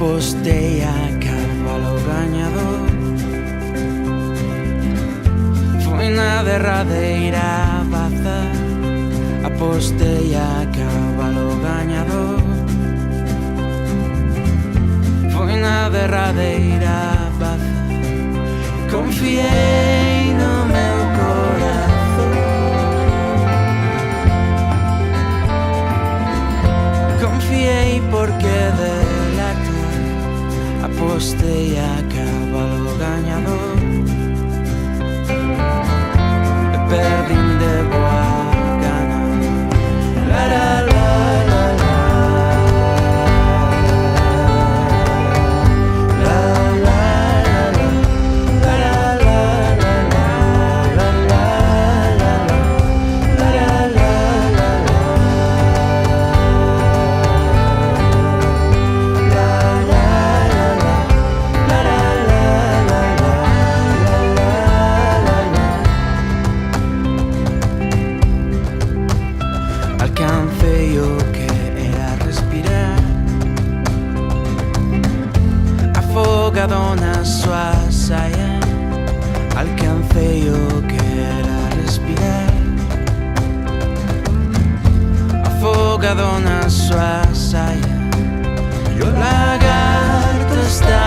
Apostei a cavalo gañador. Foi na derradeira baza. Apostei a cavalo gañador. Foi na derradeira baza. Confiei no meu corazón. Confiei porque delata. Apostei a cavalo gañador. E perdín de boa gana. La la la la la. La la la la. La la la la la. La la la la. La la la la la. Alcancei o que era respirar, afogado na súa saia. Alcancei o que era respirar, afogado na súa saia. E o lagarto está